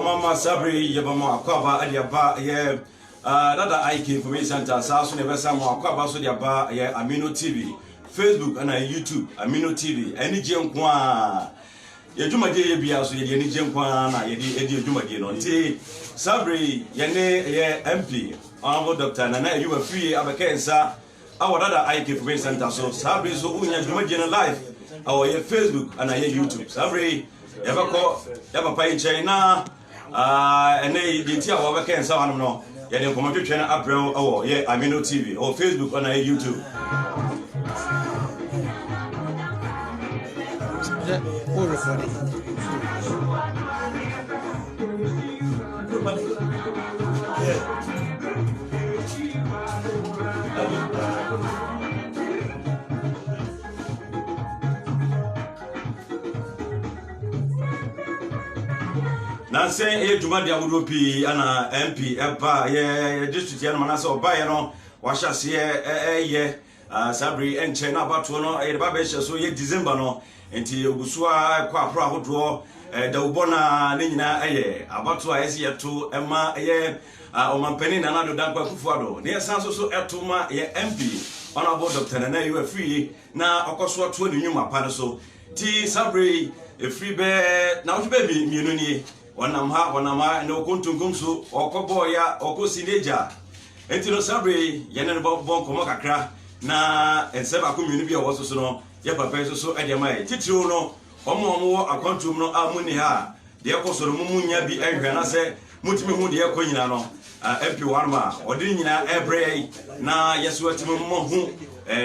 Mama Sabri Yabama Akaba Adiaba ye Dada IK Information Center Sasu Nevesa Mo Akaba so Diaba ye Amino TV Facebook and YouTube Amino TV any Jenkwa ye Jumaje ye bia so ye ni Jenkwa na ye di edi Jumaje no nti Sabri ye ne ye MP Honorable Dr. Nana you were free abakensa our Dada IK Information Center so Sabri so unya Jumaje na live our ye Facebook and ye YouTube Sabri Yabako Yabapa in China and they didn't tell what I can say. I don't know. Yeah, they come to China April. Oh, yeah, Amino TV or Facebook on YouTube. Na say e dwuma dia wodopi ana MP eba ye district ya no na say oba ye no wa hyase ye Sabri enche na abato no e ba be so ye December no enti ogusu a kwa apro ahodo da ubona ne nyina eye abato a yesi yeto ema ye omampani na nado dankwa kufuado ne san so eto ma ye MP Honorable Dr. Nana you are free na okoso to ne nyuma pa so ti Sabri e free be na wo be bi mienu ni wanama no kuntunkum so okobo ya okosineja entino Sabri yene no bon komo kakra na enseba komuni bi owo so no ye papa so ademai titiro no omo akwantum no amuni ha de ekosoro munya bi ehwe na se mutimi hu de ekonyina no MP warma odi nyina ebre na yeso atimi mo hu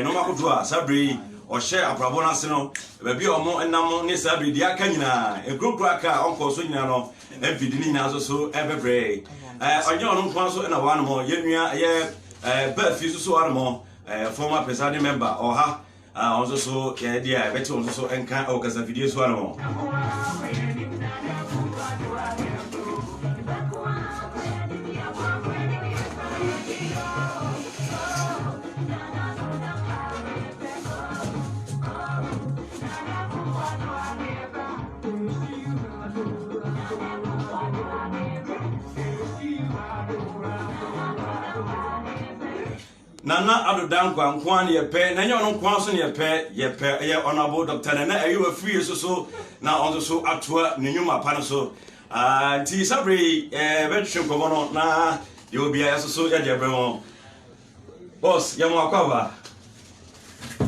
no makoto a Sabri o share aprabo na se no ba bi omo enam ne Sabri de aka nyina egrokro aka onko so nyina no MP di nyina so ebebre onye ono nkwa so na wan mo yenua ye ba fi so warmo former presiding member or ha also so yeah dia better also so enka okasa video so warmo Nana adodankwa nkwan ye pe na nyo nkwan so ne ye ye Honorable Dr. Nana you were free so na on so atoa ne nyuma pa no so ti Sabri betwe komo no na ye obi ya so ya de bremo boss ye mo akwa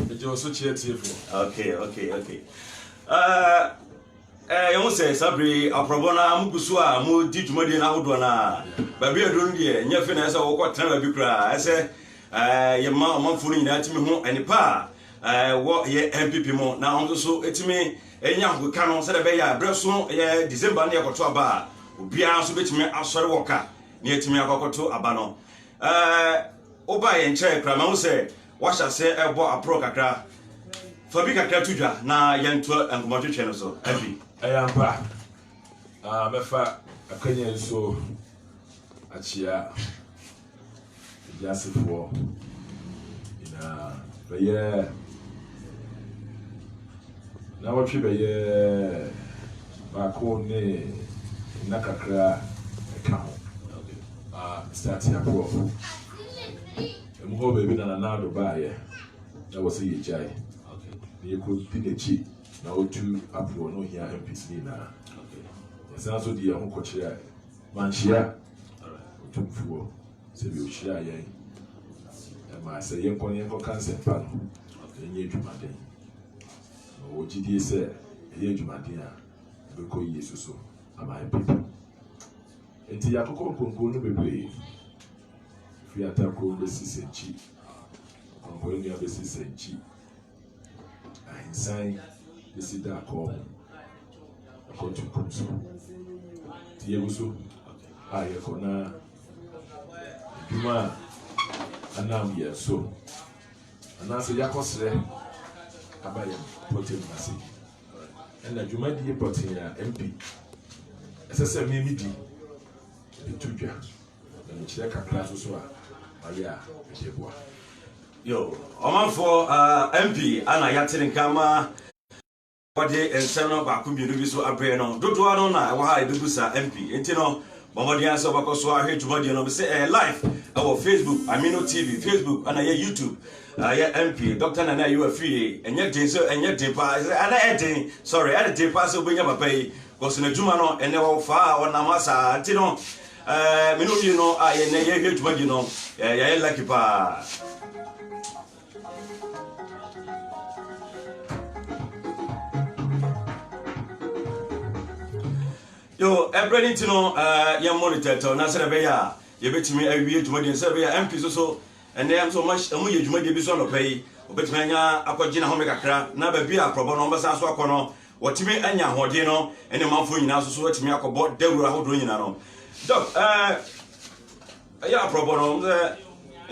je so chietiefo okay ye mo say Sabri aprobona mugusu a mo di dwumade na hodo na ba bi adon de nya fe na se wo kwotena ba bi kra ese ye ma manfunu nyina timi ho enipa wo ye MPP mo na onzo so etimi enya hoka no se de be ya breso ye December na yekoto aba obia so betimi asore woka na etimi akokoto aba no oba ye nche kra ma wo se wa hyase ebo apro kakra fabi kakra tudwa na ye nto enkomotwetwe no so abi ayamba mefa akanya so achia Yasifo ina beye na watwe beye ba ko ne nakakra account start ya pro ho baby na do ba ye na wo se ye jai ni ko tinechi na otu apro no hia MPC na yasa so di ho ko kire manchia otu fuo se bi oshia yen ma se yen ko cancer pa no enye dwumaden o gidi se enye dwumaden a be ko yesu so ama people enti yakoko konko no bebre fi atako be sisenchi konko ni be sisenchi ainsan be sida ko to kumso ti yeguso ayekona Juma anam yɛ so anaasɛ yakɔsrɛ aba yɛ protein ase ɛna dwumadie protein a MP ɛsɛ sɛ mmemme di etu dwa na mekyerɛ kakra so a mayɛ a ɛhyɛ boa yo ɔmanfo MP ana yɛatere nkama wɔde nsɛm no baako mmienu bi so abrɛ no dodoɔ no na ɛwɔ ha ɛbɛgu sa MP nti no bɔmmɔden sɛ wɔbɛkɔ so ahwɛ dwumadie no sɛ live ɛwɔ Facebook Amino TV Facebook ana yɛ YouTube yɛ MP Dr. Nana you are free ɛnyɛ den so ɛnyɛ den pa ana ɛden sorry ɛde den pa sɛ obɛnya papa yi kɔso na dwuma no ɛnɛ wɔ fa a wɔnam asa nti no mino yi no a yɛ yɛ dwumadie no yɛ lucky pa yo everything to know your monitor to na sɛ bɛyɛ a yɛbɛtumi awie dwumadie sɛ bɛyɛ MP so and then so much amu yɛ dwumadie bi so no pɛyi obɛtumi anya akɔgye na home kakra na baabi a prɔbɔ no ɔmbɛsa so akɔ no wɔtumi anya ahoɔden no ɛne manfo nyinaa so wɔtumi akɔbɔ dawuro ahodoɔ nyinaa no doc ɛyɛ aprɔbɔ no sɛ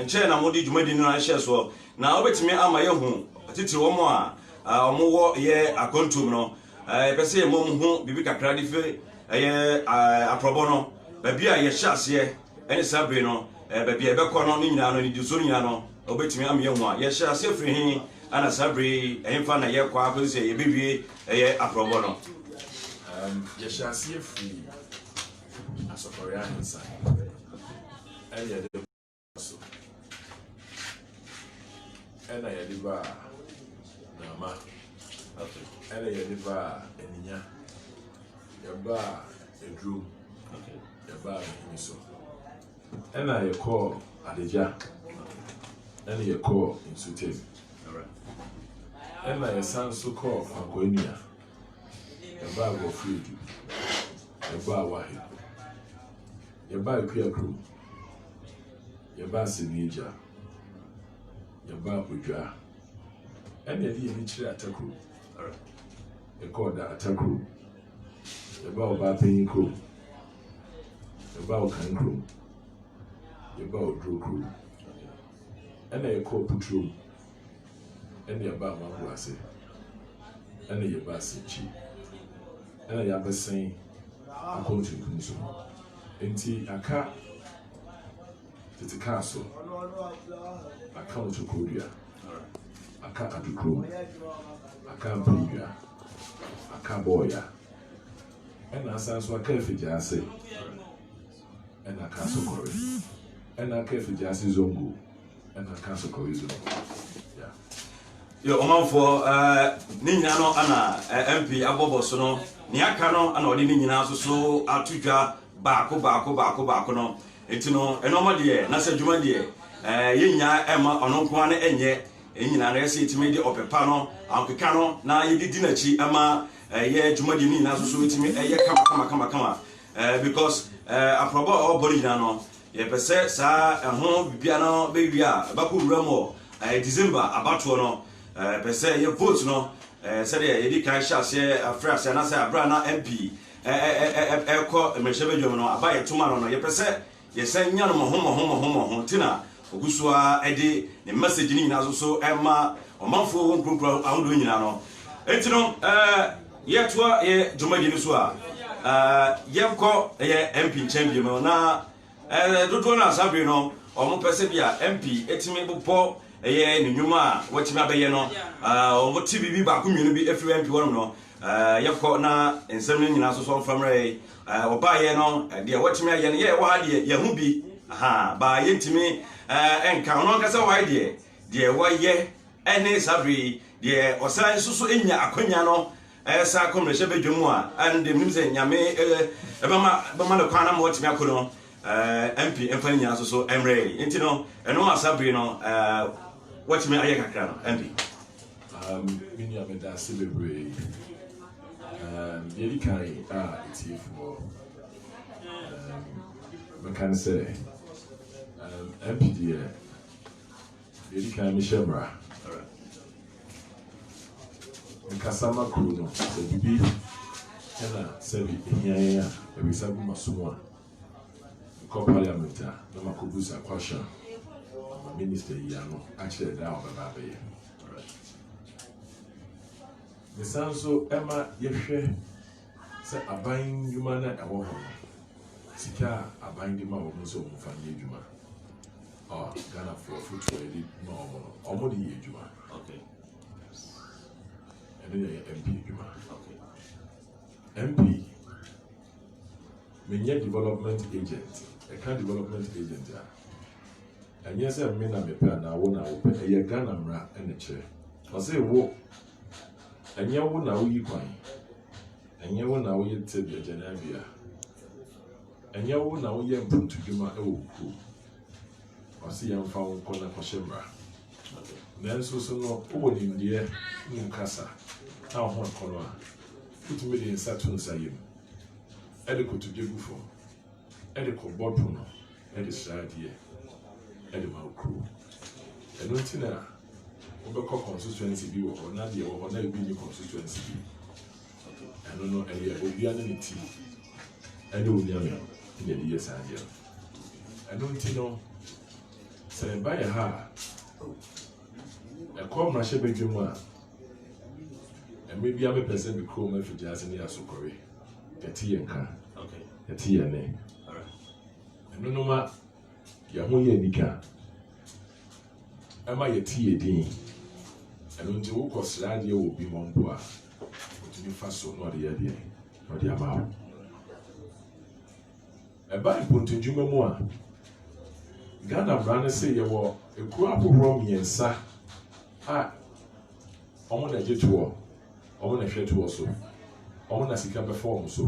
nkyɛn na mode dwumadie no ahyɛ so na obɛtumi ama yɛhu titiri wɔn a ɔmo wɔ yɛ akontum no pɛ sɛ yɛ mom ho bibi kakra de fe ɛyɛ aprɔbɔ no baabi a yɛhyɛ aseɛ ɛne sabre no baabi a ɛbɛkɔ no ne nyinaa no ne diso nyinaa no obɛtumi ama yɛhu a yɛhyɛ aseɛ firi he ana sabre ɛmfa na yɛkɔ akɔ sɛ yɛbɛwie ɛyɛ aprɔbɔ no yɛhyɛ aseɛ firi asɔkɔre ahensa ɛne yɛde so ɛna yɛde ba nama ɛna yɛde ba aninya yɛba eduro yɛba ahimi so ɛna yɛkɔ adagya ɛna yɛkɔ nsutem ɛna yɛsan so kɔ fankɔnua yɛba agɔfredu yɛba awahe yɛba akuakuro yɛba asɛmigya yɛba odwa ɛna yɛde yɛni kyerɛ atakuro yɛkɔ da atakuro yɛba ɔbaa panyin kurom yɛba ɔkan kurom yɛba ɔduro kurom ɛna yɛkɔ puturom ɛna yɛba amaboro ase ɛna yɛba asɛnkyi ɛna yɛabɛsɛn akɔntuntum so nti aka tete kaa so aka ɔtokodua aka adukurom aka mpanyidua aka bɔɔya ɛna asan so aka afidie ase ɛna aka asokɔre ɛna aka afidie ase zongo ɛna aka asokɔre zongo yo ɔmanfo ne nyinaa no ana MP abɔbɔ so no ne aka no ana ɔde ne nyinaa so atodwa baako no enti no ɛnɔma deɛ na sɛ dwuma deɛ yɛnya ɛma ɔno nkoa no ɛnyɛ nyinaa no yɛsɛ yɛtumi de ɔpepa no ankeka no na yɛdedi n'akyi ɛma yɛ dwumadie ne nyinaa so yɛtumi ɛyɛ kama because aprɔbɔ a ɔbɔ ne nyinaa no yɛpɛ sɛ saa ɛho bibia no bɛwie a ɛbɛkɔ wura mu December abatoɔ no pɛ sɛ yɛ vote no sɛdeɛ yɛdi kan hyɛ aseɛ afrɛ aseɛ na sɛ abra na MP ɛkɔ mmɛhyɛ badwam no aba yɛtoma no yɛpɛ sɛ yɛsɛ nya no mɔho ntina ogu so a ɛde ne message ne nyinaa so ɛma ɔmanfoɔ wɔn kuronkuro ahodoɔ nyinaa no enti no yɛtoa yɛ dwumadie no so a yɛnkɔ yɛ MP nkyɛn bi mu na dodoɔ no asabere no ɔmo pɛ sɛ bi a MP ɛtumi bobɔ ɛyɛ ne nnwuma a wɔtumi abɛyɛ no ɔmo ti bibi baako mmienu bi afiri MP wɔnom no yɛkɔ na nsɛm no nyinaa so ɔmfammerɛ ɔbaayɛ no deɛ wɔtumi ayɛ no yɛ wɔ ha deɛ yɛho bi baa yɛntumi ɛnka ɔno ankasa wɔayɛ deɛ wɔyɛ ɛne sabere deɛ ɔsan nso so nya akwanya no ɛsa kɔmmerɛhyɛ badwa mu a ɛno deɛ menim sɛ nyame bɛma no kwan na ma wɔtumi akɔ no MP ɛmfa no nyinaa so ɛmmerɛ nti no ɛno asabere no wɔtumi ayɛ kakra no MP menua meda ase bebree yɛdi kan a ɛtiefoɔ mɛka ne sɛ MP deɛ yɛdi kan mehyɛ mmara nkasa ma kuro no sɛ bibi ɛna sɛbi ɛhia yɛn a ɛbisa gu ma so mu a kɔ parliament a na makɔbusa question ama minister yi ano akyerɛ da a ɔbɛba abɛyɛ mesan so ɛma yɛhwɛ sɛ aban nnwuma na ɛwɔ hɔ no sika a aban de ma wɔn nso wɔn fa yɛ adwuma Ghana for football yɛde ma wɔn de yɛ adwuma ɛno yɛ MP adwuma MP menyɛ development agent ɛka development agent a ɛnyɛ sɛ me na mepɛ anaa wo na wopɛ ɛyɛ Ghana mmara ɛna kyerɛ ɔsɛ wo ɛnyɛ wo na woyi kwan ɛnyɛ wo na woyɛ tebea gyanabea ɛnyɛ wo na woyɛ mpuntudwuma ɛwɔ kuo ɔsɛ yɛmfa wo nkɔ na kɔhyɛ mmara nanso so no wowɔ nimdeɛ ne nkasa na wo ho ɛkɔ no a wotumi de nsa to nsa yam ɛde kotodwe gu fam ɛde kɔbɔ pono ɛde sradeɛ ɛde ma wo kuo ɛno nti na wobɛkɔ constituency bi wɔ hɔ na deɛ wɔ hɔ na ebi ne constituency bi ɛno no ɛyɛ obia ne ti ɛne onyame ne de yɛ saa deɛ ɛno nti no sɛ ɛba yɛ ha a ɛkɔ mmarahyɛ badwa mu a ɛmɛ bia mepɛ sɛ me kurom afigya ase ne asokɔre yɛte yɛn ka yɛte yɛn ne ɛno no ma yɛn ho yɛ nika ɛma yɛte yɛ din ɛno nti wokɔ sradeɛ wɔ bi mɔ mpo a wotumi fa so na ɔde yɛ deɛ na ɔde ama wo ɛba mpontodwuma mu a Ghana mmara no sɛ yɛwɔ ekuro ahodoɔ mmiɛnsa a ɔmo na gye toɔ ɔmo na hwɛ toɔ so ɔmo na sika bɛfa wɔn so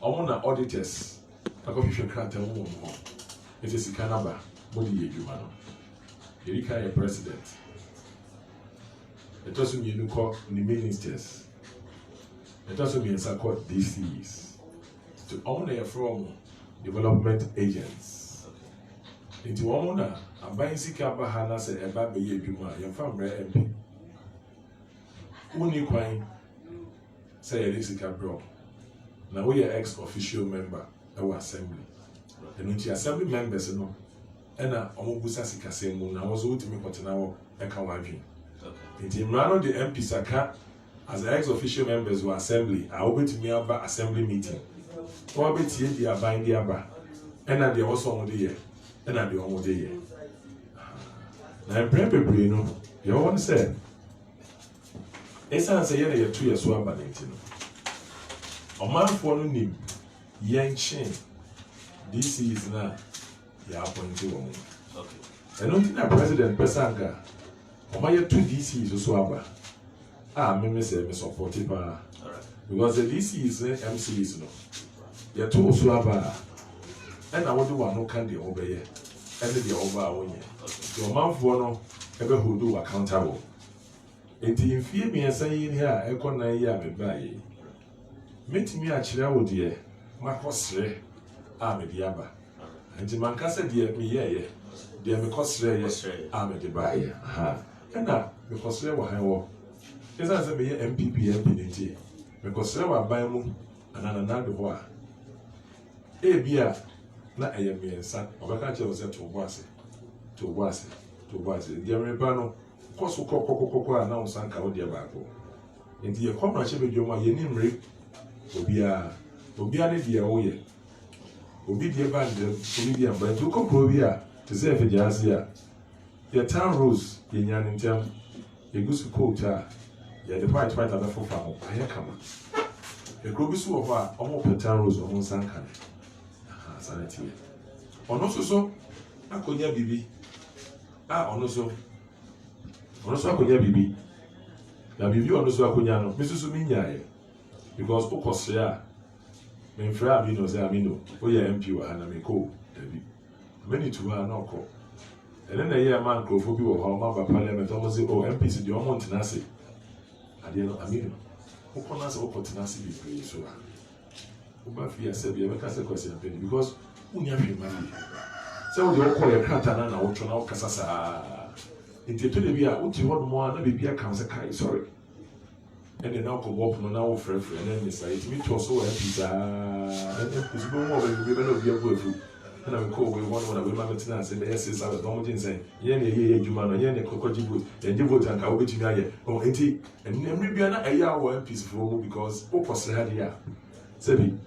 ɔmo na auditors akɔhwehwɛ krataa mu wɔn hɔ ɛsɛ sika naba mo de yɛ adwuma no yɛrika yɛ president ɛtɔ so mmienu kɔ ne ministers ɛtɔ so mmiɛnsa kɔ DCs to ɔmo na yɛfrɛ wɔn development agents nti wɔn na aban sika ba ha na sɛ ɛba bɛyɛ adwuma a yɛmfa mmerɛ MP wonni kwan sɛ yɛde sika brɛ na woyɛ ex-official member ɛwɔ assembly ɛno nti assembly members no ɛna ɔmo busa sikasɛm mu na wɔn nso wotumi kɔtena hɔ ɛka wɔn adwene nti mmara no de MP saka as ex-official members wɔ assembly a wobɛtumi aba assembly meeting wɔbɛtie di aban de aba ɛna deɛ wɔsɔ wɔn de yɛ ɛna deɛ wɔn de yɛ na mpɛrɛ bebree no deɛ wɔn sɛ ɛsan sɛ yɛn na yɛto yɛ so aba ne nti no ɔmanfoɔ no nim yɛn kyɛn DCs na yɛ apɔnte wɔn ɛno nti na president pɛsanka ɔma yɛto DCs so aba a mmemme sɛ me support paa because the DCs ne MCs no yɛto so aba a ɛna wɔde wɔn ano ka deɛ wɔbɛyɛ ɛne deɛ wɔba a wɔnyɛ deɛ ɔmanfoɔ no ɛbɛhold wɔ accountable nti mfie mmiɛnsa yi ni a ɛkɔ nan yi a mebaa yi metumi akyerɛ wo deɛ makɔsrɛ a mede aba nti mankasa deɛ meyɛɛyɛ deɛ mekɔsrɛyɛ a mede baayɛ ɛna mekɔsrɛ wɔ han wɔ ɛsiane sɛ meyɛ MPP ne nti mekɔsrɛ wɔ aban mu anananado hɔ a ebi a na ɛyɛ mmiɛnsa ɔbɛka kyerɛ wo sɛ to bo ase deɛ mereba no kɔ so kɔkɔkɔkɔ a na wo sanka wo deɛ baako nti yɛkɔ mmarahyɛ badwam a yɛni mmere obiara ne deɛ woyɛ obi deɛ ba ndɛm obi deɛ mba nti wokɔ kuro bi a te sɛ afigya ase a yɛ town rose yɛnya ne ntɛm yɛgu so coat a yɛde white abɛfofa ho ayɛ kama yɛkuro bi so wɔ hɔ a ɔmo pɛ town rose ɔmo nsa nka ne sana tiɛ ɔno nso so akɔnya biribi a ɔno so akɔnya biribi na biribi ɔno so akɔnya no me susu me nyaeɛ because wokɔsrɛ a memfrɛ Amino sɛ Amino woyɛ MP wɔ ha na mekɔ dabi mani to ha na ɔkɔ ɛne na ɛyɛ ma nkurɔfoɔ bi wɔ hɔ ɔma ba parliament ɔmo sɛ MPs deɛ ɔmo ntena ase adeɛ no Amino wokɔ no sɛ wokɔtena ase bebree so a woba fie asɛ bi ɛbɛka sɛ kwasi apɛni because wonni ahwɛ ma bi sɛ wode wokɔ yɛ krataa na wotɔ na wokasa saa nti ɛtɔ da bi a wote hɔ nom a na biribi aka sɛ kae sɔre ɛne na wokɔbɔ pono na wofrɛfrɛ na ne saa yɛtumi tɔ so wɔ MP saa ɛne so bɛmu wɔ baabi bɛna obi abu afu and I call we one when my maintenance and yes, I was going to say, Yen, you man, Yen, Cocoji, and you vote and I'll get you oh, and maybe a year one piece for because Opus had here. Sebi,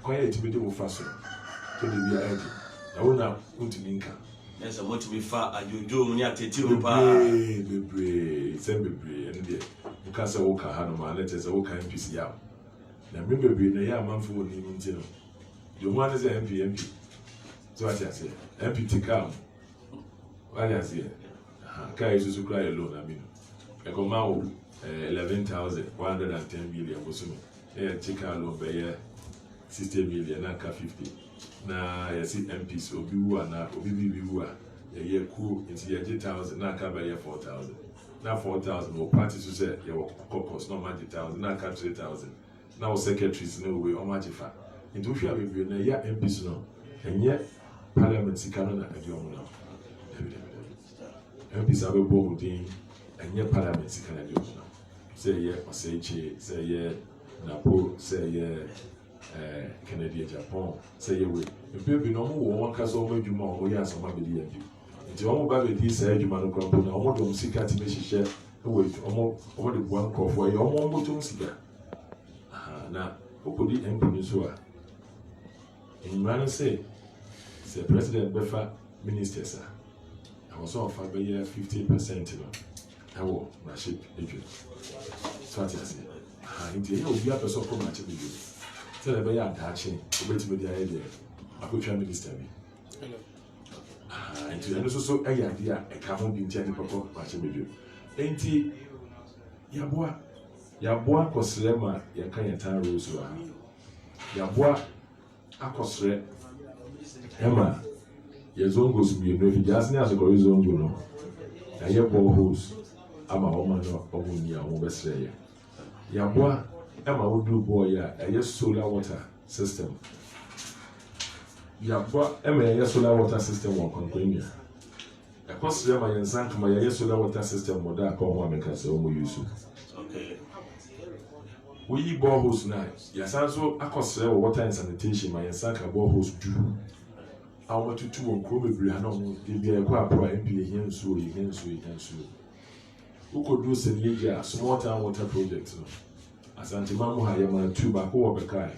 quiet to be doing faster. To be a head. I will now put in income. Yes, I want to be far and you do me at the two and because I walk a hand of my letters, I walk a NPC out. Now, remember being a young man for even dinner. Your one is an MP. So I say, MP to come. What I say, Kai is to cry alone. I mean, I come out 11,110 million was soon. Take out loan by 60 million, and 50. Now, I see MPs, Obiwa, Obiwa, a year cool into the 8,000, now cover 4,000. Now 4,000, or parties who say, your caucus, no money 1,000, now cut 3,000. Now secretaries, no way, or much if I. Into if you have a year MPs, no, and yet Parliament, Canada, and you know. MPs have a board, and yet Parliament, Canada, say, yeah, or say, yeah, Napo, say, yeah. Canadian Japan, say you will. If you be no more, one can so much more, or yes, or maybe if you almost buy this, say you man, I want to see cat to share away almost over the one crop for your own to see that. Now, who could the MP so? In man say President Buffer Minister, sir. I was off by 50%. I will my ship, so I say, indeed, you will be a person from my children. Tell a bear attaching, wait to the idea. I could try minister me. And also, a idea, a carbon being turned papa, much of you. Ain't he? Yabua Coslema, Yakayatan Rosua. Yabua Acosre Emma, Yazongos be a just as a horizon, you know. I hear boreholes. I'm a woman of Omunia, Westray. Yabua. Emma would do boy, a solar water system. Emma, solar water system will continue. A cost them and sank my solar water system would that call one because we use it. Okay. We boreholes now. Yes, also a cost water and sanitation, my sank a boreholes do. I want to two on Kobe Brianna, they be a quite prime, him so. Who could do Senegal small town water projects? Asante mamu haya mana tu bako wabekai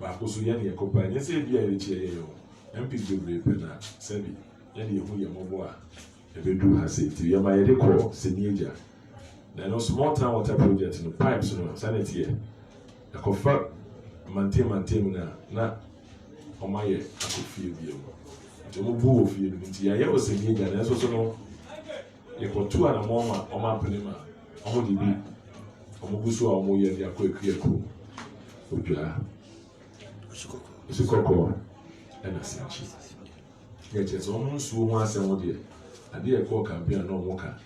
bako so yene ye kopa nye se bia ye chie ye yo MPs bebre pe na sebi yene ye hu ye mobo a ebedu ha se ti ye ma ye de ko Senegal na no small town water project no pipes no sanity e kofa maintain na omaye akofie bia mo to mo bu ofie no nti ye o Senegal na so no ye ko tu ana mo ma o ma penima o mo di bi Omugusu wa omoye ndi akweku odwa Sikoko ena sinchi yeche so omunsu ho asemo de ade e ko campaign na omuka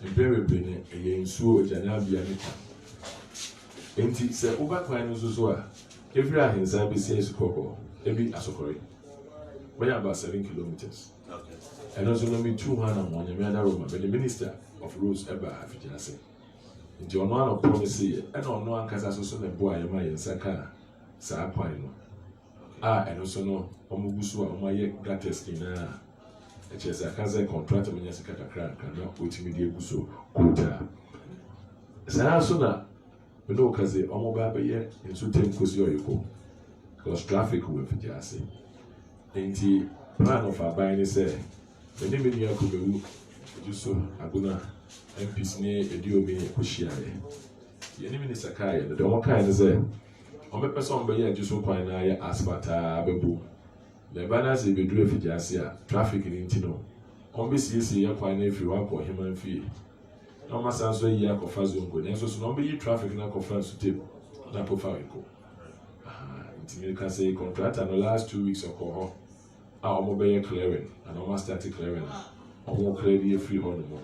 empebe ne eye nsuo ejanya bia ne ka enti se uba kwan no so a every ahensa be say Sikoko ebi asokore baya about 7 kilometers okay and also no me 200 mo nya me ada Roma be the minister of roads eba afijase nti ono ano promise ye ena ono ankasa so na bo ayema ye nsaka saa kwan no eno so no omugusu a omaye gratis na echesa kaza contract menya sika kakra kana otimi de eguso kota saa so na beno kaze omoba be ye nso temkosi oyeko because traffic will be just nti plan of abai ni say beni me nua ko bewu juso aguna MPs ne ediomi ekoshiaye ye ni minister kai no de kai ne say o me person be ye juso kwan na ye asfalta bebu le bana se be dure fijase a traffic ni ntino o be siesie ye kwan na efi wa ko heman fie no masa so yi akofa zongo ne so no be yi traffic na akofa so table na akofa ko nti can say contractor no last 2 weeks okoho omo be clearing and omo start clearing omo clear the free hold mo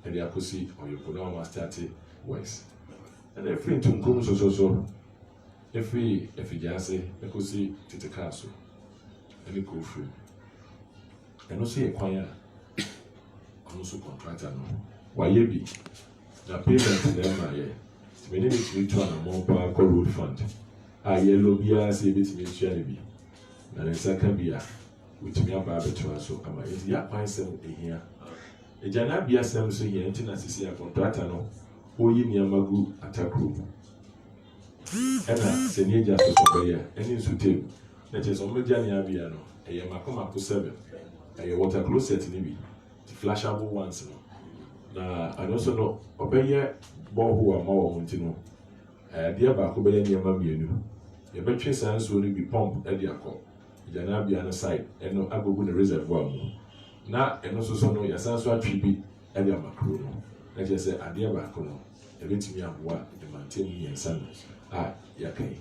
and they akosi oyoko na omo start works and every to nkom so every jase akosi titika so any go free and no say kwanya omo so contractor no waye bi na payment dem na ye we need to return a more power road fund yellow bia say bit me share bi na nsa ka bia with me about between so ama it ya kwan sem ehia ejana bia sem so here nti na sisi a contractor no oyi niama gu atakro ena senyeja so sobeya eni sutem na cheso meja ni abia no eye makoma ko 7 eye water closet ni bi flashable ones no na anoso no obeye bohu ama wo nti no dia ba ko beye niama mienu ye betwe sanso ni bi pump e dia ko ejana bia no side eno agogo na reservoir mu na eno so no ya sanso atwibi e dia makro no na je se adia ba ko no ebetimi aboa de maintain yensa no yakai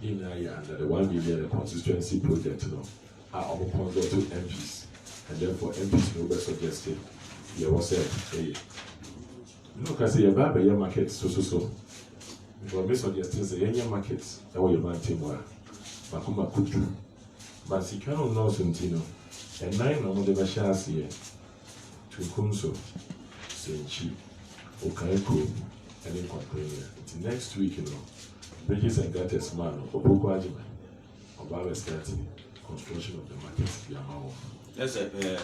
ina ya under the 1 million constituency project no our consult to MPs and therefore MPs no be suggested there was say no ka say ba be market so but be suggested say any market that we maintain wa makoma kutu but si kanu no so ntino and nine no de ba sha se to kumso senchi okaiko and in complaining next week you know Bridges and Gutters man Oboko Ajima Obawe starting construction of the market Yamawo. Yes,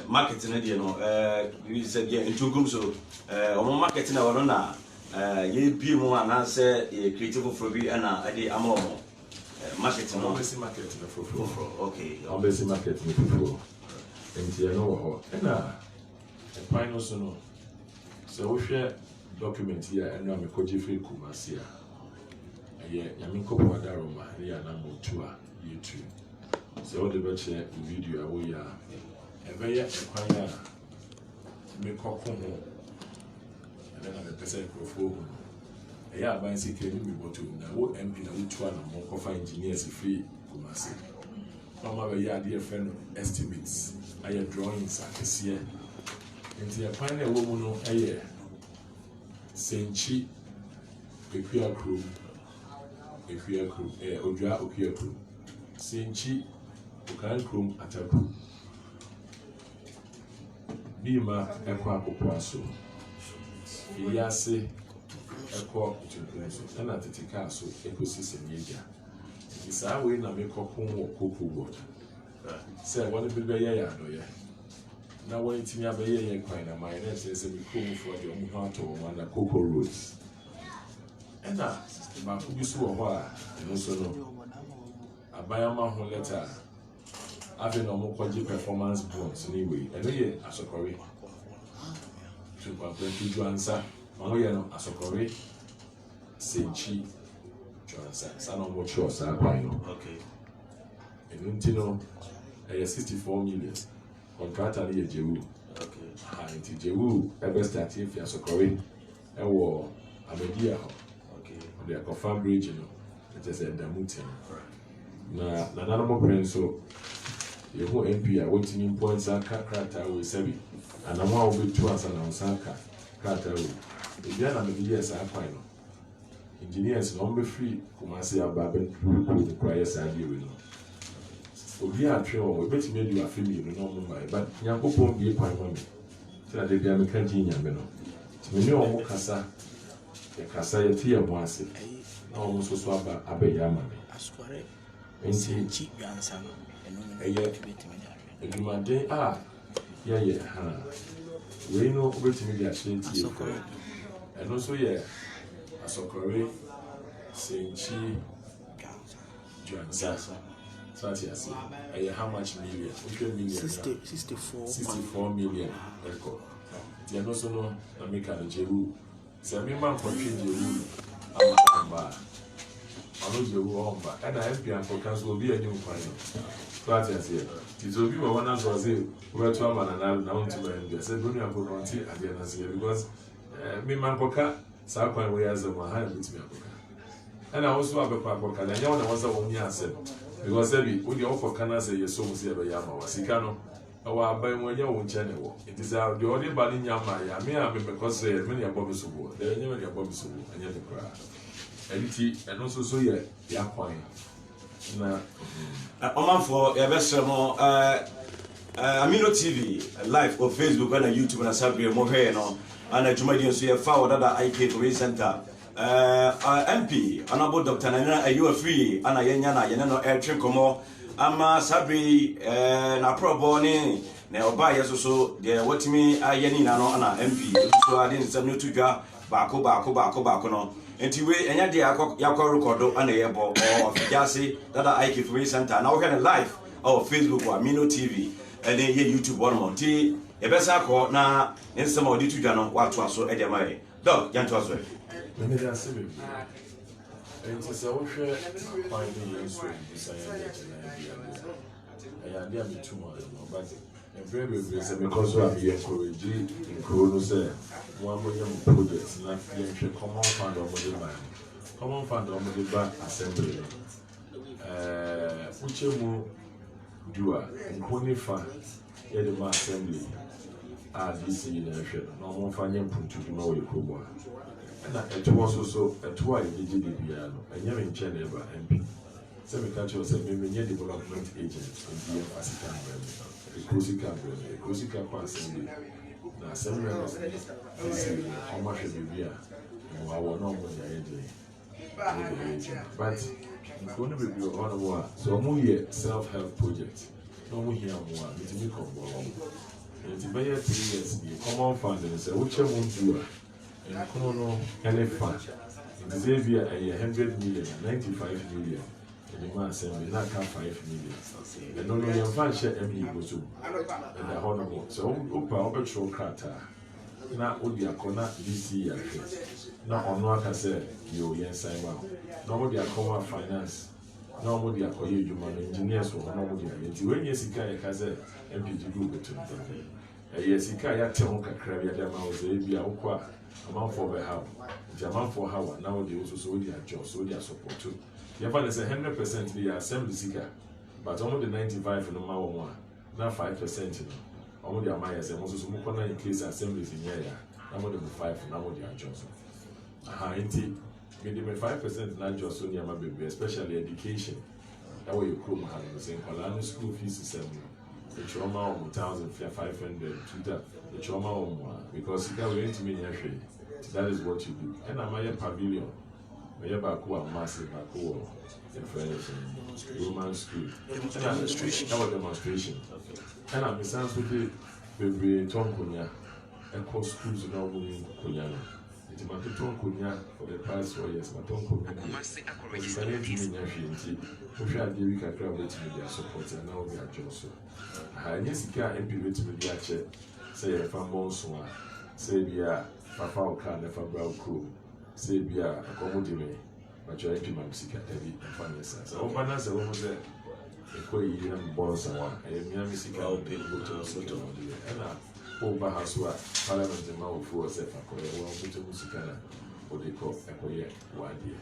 marketing idea no we said yeah into groups so marketing na warona ye bi mu ana say creative for bi ana ade amomo marketing no basic marketing for okay basic marketing for and you know na final so no so we share document here and I'm koji free Kumasi yeah, Yaminko Padaroma, they are number 2 YouTube. So, all the better video, we are a very acquire make up and then I'm a percent for a year by secret. We go to now MP and which one more coffee engineers free Kumasi. Mama, we are dear friend estimates. I have drawings I can see it. And the final woman, a year Senchi, a queer crew. Efiakru Odra Okiakru Senchi Okankrum Ataku Bima Ekwa Kokwaso Iyase Ekwa Kutukunso Ena Titika so ecosystem media Isa we na mekokun wo koko board say one be be ya do ya na won timi abeye ye kwan na mine say we come for the omu ha to one na cocoa roads ena ba ku bi so ho a no so no abayama ho letter ave no mo kwaji performance bonds anyway eno ye asokore to ba plenty juansa mo ye no asokore senchi juansa sa no mo cho sa kwan no okay eno ntino 64 million contractor ye jewu okay nti jewu ebe start if asokore ewo amedia ho they are confirmed bridge, it is a Damutin. Na normal friends, so you go MP are waiting in points and Krata with Sebi, and I'm all with 2 and on Sanka, Krata. The Diana Medias are final. Engineers don't be free, Kumasi Ababen, who requires idea with them. So we are sure we bet made you a female, no more, but Yanko won't be a prime woman. Tell the American genius, you know, Mokasa. Kasa ye tie ho ase na o so so aba abeya ma me askware nti chi yansa no eno eye edumade ye ha we no obetimi dia hye tie eno so ye asokore senchi jansa so ati ase eye how much million 64 million echo dia no so no na make an jeru se mi man ko twi jeru amba ano jeru amba and I be an for cancel be a new final so ati ase ti so bi wa na so say we to ama na want to be say do you go on ti ade na say because mi man ko ka sa kwan we as ma ha bit mi akoka and I also have a akoka na nya na wasa wo mi ase because every when you offer can say yes so we say be yama wasika no awa abai mo nya wo nche ne wo it is the only bani nyama ya me a me because me ne abo so bo the nya me abo so bo anya de kra editi eno so ye ya kwan na omanfo ya besre mo Amino TV live on Facebook and YouTube and Sabri mo he no ana jumadi so ye fa wadada IK Korea Center MP honorable Dr. Nana ayu free ana yenya na yene no air train komo ama sabri na proboni na oba yeso de watimi ayeni na no na MP so ade nsem no tudwa baako no enti we enya de yakọ record ana yebo ofijase dada IK Free Center na we can live Facebook or Amino TV and then YouTube one more ti ebesa ko na nsem odi tudwa no wato aso e de mai dog yanto aso me dey say me enti se wo hwe find the answer I am there tomorrow, but very because we are encouraging in Corona say 1 million projects, not the common fund of the man. Common fund of the bank assembly. Which you do in Coney fund, the man assembly. This generation, no more finding put to know your Kuba. And it was also a toy piano, and you're in Geneva MP. Semi-culture was a major development agent in the African a Cozy Camp Assembly. Now, some members how much of the beer and our normal agent. But it's going to be one of one. So, more self-help project. No more here, more. It's a new combo. It's a better 3 years. Common fund and say, which I won't do. And Kono, any fund. In Xavier, 100 million, 95 million. The man said, we not have 5 million. And no, your fan share ME goes to and the honorable. So, Opa, show crata. Now, would be a corner this year. Now, on what I said, you, yes, I will. Nobody are common finance. Nobody are calling you, man, engineers or nobody. When you see Kaya Kaza, MPG group to them. Yes, Kaya Tonka Crabby, the mouse, they be a amount for the house. The amount for how now they also so their job, so their support too. Your father is 100% the assembly seeker, but only the 95 in the Mawa, not 5%. You know, only the Amayas and also some corner in case assemblies in here. Now the 5 now the Johnson. Maybe 5% not just on your baby, especially education. That way you come and the same Colano school fees is the trauma of 1,500, the trauma of because you can't wait to me. That is what you do. And I'm a pavilion. We have a massive Roman school. Demonstration. That was demonstration. And I'm sounds with the Tom Kunya and call schools in all Kunya. It's my Tom Kunya for the past 4 years. My Tom Kunya is a little bit we shall do we can grab with media support and now we are just so. I guess you can't MP with media check. Say if I'm Bonswa, say be a Papa Okan, if I'm Brauko. Say be a commodity, but you're empty my music at every finance. So, open as a woman said, a quay young boss and one, a music I'll be able to sort of and over Haswa, Parliament and Mao for self, a put musicana, what they call a quay 1 year.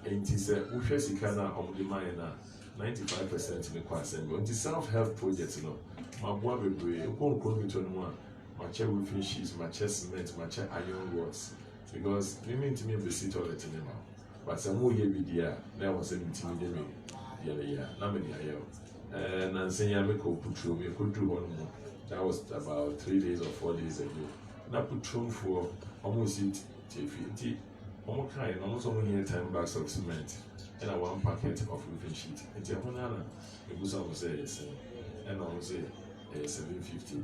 And he said, Ushesicana on the minor 95% in the class and going to self-help projects. You know, my boy will be a whole between one, my chair with fishes, my chest cement, my chair iron rods. Because we mean to me the seat all the time now. But some more year with the there was a meeting the other year. Now many are and saying I make up put we could do one more. That was about 3 days or 4 days ago. Now put for almost it tea. Almost kind, almost only here 10 bags of cement and a 1 packet of roofing sheet. And the Honana, it was almost say, and I would say 750.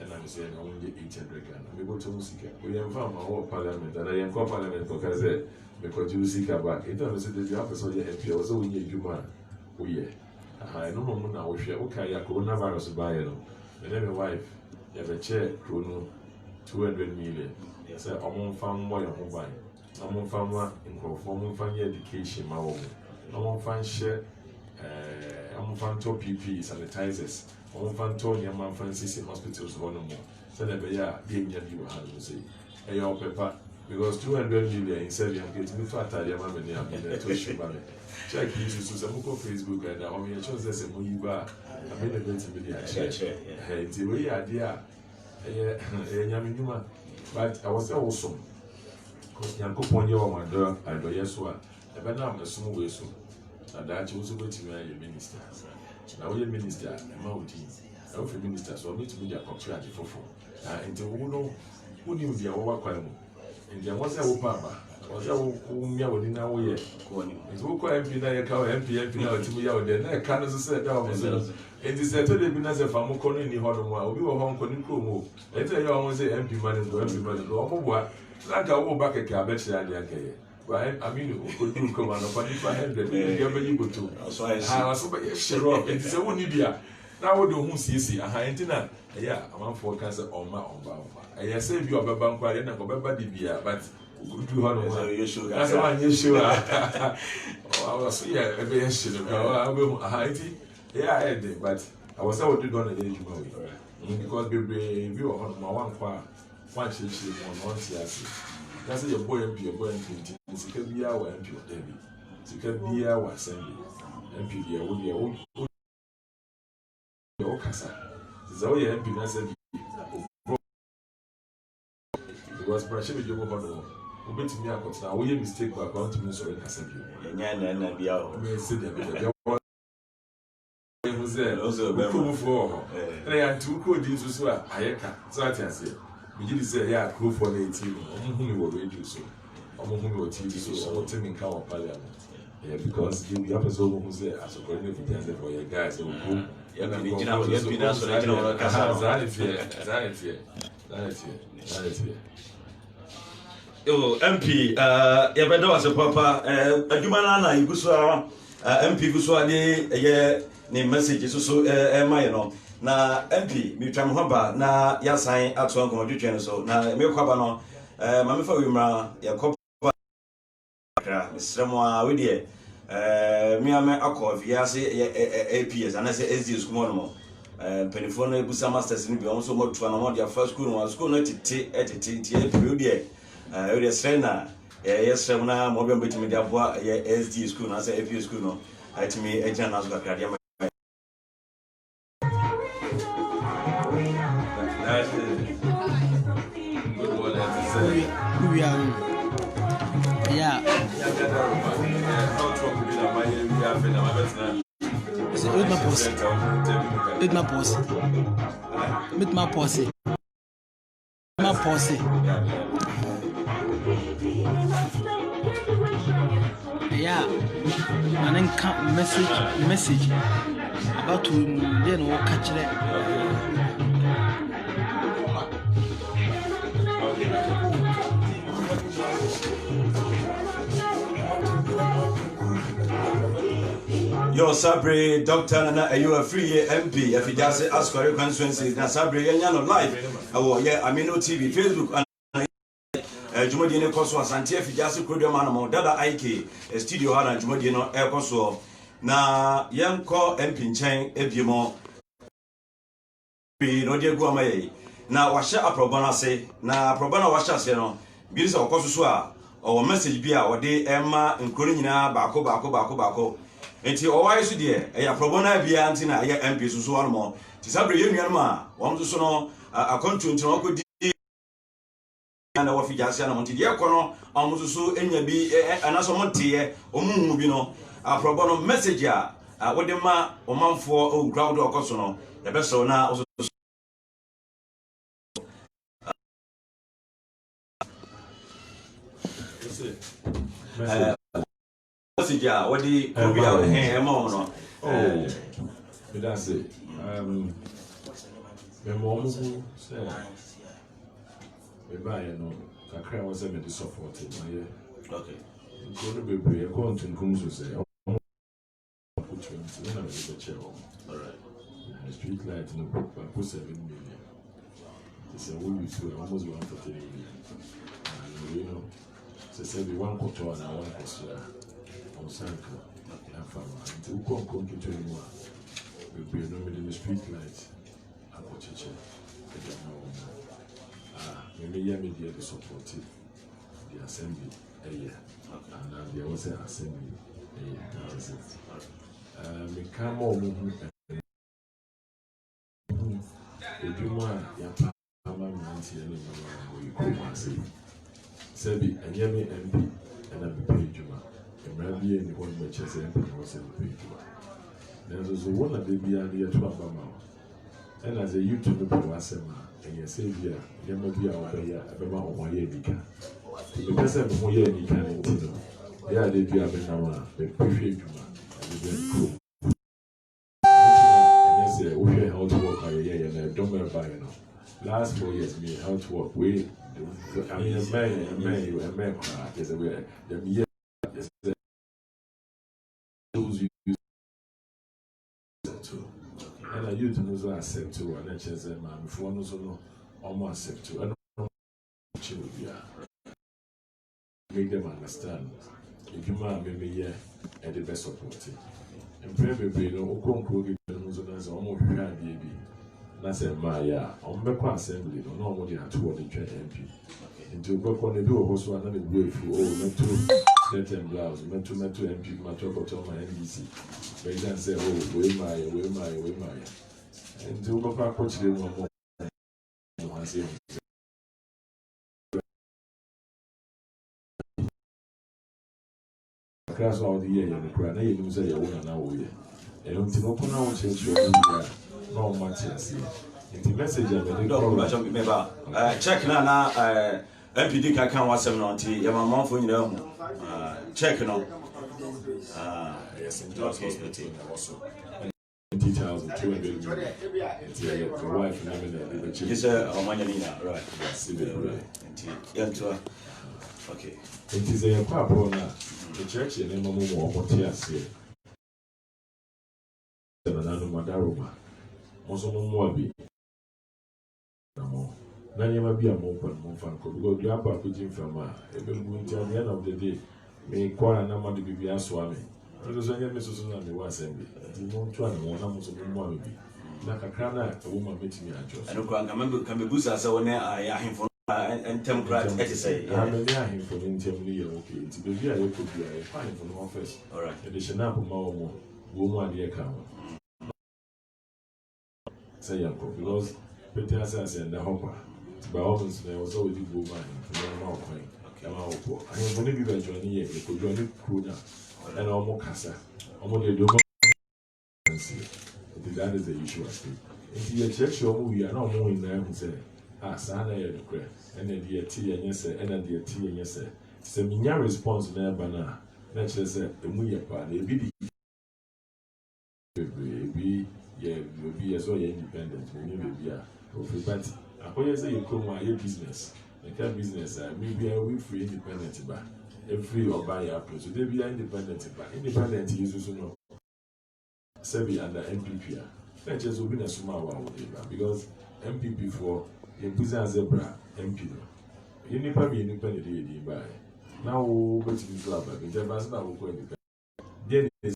And I'm saying only 800 Ghana. We go to Musika. We have found our parliament, and I am called parliament because you seek about it. I'm saying the office of the MP also we need you man. Oh, yeah. I know Mona will share. Okay, coronavirus by you. And then my wife, you have a chair, chrono 200 million. Yes, I'm on farm more and mobile. I'm on farm in conform fan education. My own. I'm on fan share. I'm on fan top PP sanitizers. I'm fan Tony and my Francis in hospitals one more. So never being your new hand will say, hey, your paper, because 200 million in 7 gets me to Atalia Mamma and to Shibane. Check you to Samuko Facebook and I'm here, chose as a Muiba. I made a bit of media. Hey, the way idea, Yaminuma, but I was awesome. Because Yanko Ponyo, my dog, I do yes one. The Benam is some way so. And that you also go to marry a minister. Now, we are minister, a mountain. I offer minister, so I need to be a contract for. And the woman who knew the overqualm. And there was a Obama, ɔhwɛ wo mmea wɔ ni na woyɛ nti wokɔ MP na yɛka wɔ MP na ɔtumi yɛ wo dɛ na ɛka no so sɛ da wɔ so nti sɛ ɛtɔ da bi na sɛ fa mo kɔ no ni hɔ nom a obi wɔ hɔ nkɔ ne kurom o ɛnti ɛyɛ ɔmo sɛ MP ma no ɔmo boa na nka wo ba kɛkɛ abɛkyerɛ adeɛ akɛyɛ aminu okɔdu kɔma no fa nipa 100 ne deɛ bɛyi bɔtɔ waso bɛyɛ hyerɛ ɔ nti sɛ wonni bi a na wode ho siesie aha nti na ɛyɛ a amanfoɔ ka sɛ ɔma ɛyɛ sɛ bi ɔbɛba nkɔ adeɛ na ɔbɛba de bia but du hɔ no na sɛ wanyɛ show a waso yɛ ɛbɛyɛ hyerɛ ka wobɛhu aha nti ɛyɛ a ɛyɛ den but awɔ sɛ wode dɔ na yɛ adwuma wei because bebree bi wɔ hɔ no ma wankɔ a wanhyehyɛ mu ɔno ɔnte ase na sɛ yɛbɔ MP nti sika biara wɔ MP ɔda bi sika biara wɔ assembly MP deɛ wo deɛ wokasa sɛ woyɛ MP na sɛ because pressure bi dwom hɔ no wobɛtumi akɔtena woyɛ mistake baako a wontumi nsɔre kasa bio ɛnyɛ biara mɛsɛ deɛ ɛhu sɛ wokɔmufoɔ wɔ hɔ ɛna yɛante wokɔɔdi nso so a ayɛ ka so ate aseɛ megye di sɛ ɛyɛ a kurɔfoɔ no ɛti no ɔmo hu me wɔ radio so ɔmo hu me wɔ TV so ɔmo te me nka wɔ parliament because de bi apɛ sɛ ɔmo hu sɛ asɔkɔre no fiti asɛ fɔ yɛ guy sɛ wɔkom yɛpini na so gyina wɔn kasa saa ne teɛ yo MP yɛbɛda wase papa adwuma no na yɛgu so a MP gu so a de ɛyɛ ne message so ɛma yɛ no na MP mitwa me ho ba na yasan ato nkɔmɔtwetwe no so na mekɔ aba no ma mefa wimra yɛkɔ kra mesrɛ mo a we deɛ me ame akɔ viase APS anase SD school no mo penifo no ebusa masters ni bi ɔmo so mo toa na mo de afa school no tete tie period deɛ we deɛ srɛ na yɛsrɛ mo na mo bɛ mbetimi de aboa yɛ SD school na sɛ APS school no atimi agya na so kakra deɛ yeah, and then message about to then walk catch that. Yo Sabre Doctor na you are free MP if you just ask for your constituency na Sabre yenya no live yeah Amino TV Facebook and Jumodi ne koso asante if you just program man dada IK studio ha na Jumodi no e koso na yenko MP nchen ebiemo bi no de gu amaye na wahye aprobana se na aprobana wahye ase no bi se okoso so a o message bi a ode ema nkoro nyina baako enti owai so de eya probona bia anti na eya MP so anmo ti Sabre ye nuan ma won so no akontu nti no kodi na wo fi jase na monti de ekono omo so enya bi anaso monte omuhu bi no aprobono message a wode ma omanfo o crowd okoso no e be so na message a wodi ko bia ema no me da say me mo mu say me ba ye no kakra wo say me di support ma ye okay ko no bebre ko ntun kum so say opportunity na me be che ho all right street light no ko 7 million it's a we use almost 140 million and you know say be one quarter na one quarter on sanka and from until we come to anymore we be no in the street light apocheche me ya media the support the assembly and there was an assembly that is it me come on edwuma ya pama manti ene mama we ko say sebi anyame MP and I'm pay edwuma emrabie ni won me chese MP no say pay edwuma then so one of the bia na yeto abama and as a YouTube people asema and you say bia yema bia obaya abema omoye bika The person who here in Canada, yeah, they be a bit now, they appreciate you, man. And they say, we health work, and don't remember, you know. Last 4 years, me health work, we, I mean, a man, there's a way, the year, those you to. And I used to know accept to, and then she said, man, if one also know, almost accept to, and make them understand. If you man maybe yeah, and the best support. And probably no, Okonko give them as almost behind baby. That's a Maya, on Beko Assembly, no more than 2 of the MP. Into work on the door, also another way for all mental net and blouse, mental MP, my talk about my NBC. But then say, oh, where my. And to work out coach them one more. Class all the year, and the crowd, you lose a woman now. And until open our change your no Matthias. The message check now, MPD can was 70, your mom for you know. Check no. Yes, in John's hospital also. 20,200 the wife and the Yes, sir, or Manina, right? Right. Okay. It is a papa, the church in a moment or what yes, another Madaruma. Also, more be. None ever be a moped, Monfanco, because the upper putting from her. Even going to the end of the day, may inquire a number to be a swami. It was only Mrs. Susan, the assembly. The one trying one almost of one be. Like a crana, a woman meeting me at Joss. And I remember can be good as I want to him for and Democrat, say, I'm a him for the intermediate, okay. To be here, you could be a fine from the office. All right. And the Shanapa Mao, woman, the account. Say, uncle, because Peter says, and the hopper. By almost there was always a woman from the mouth. I am going to be joining here, you could join it Kuna and almost Casa. Almost the domain. That is the issue, I think. In the church, we are not more in there who say, ah, Sana, and then the tea and yes, and then the tea and yes. So, my response to that banana, let's just say, the Muya part, they be as well independent, we be but I say you come my business, the business, maybe I will free independent, but free or buy a place, so they be independent, but independent is also no. Sebi under MPP, let's just open a small because MPP for a business zebra MP. You never be independent by now. Go to the club, but the best now will go independent. Then is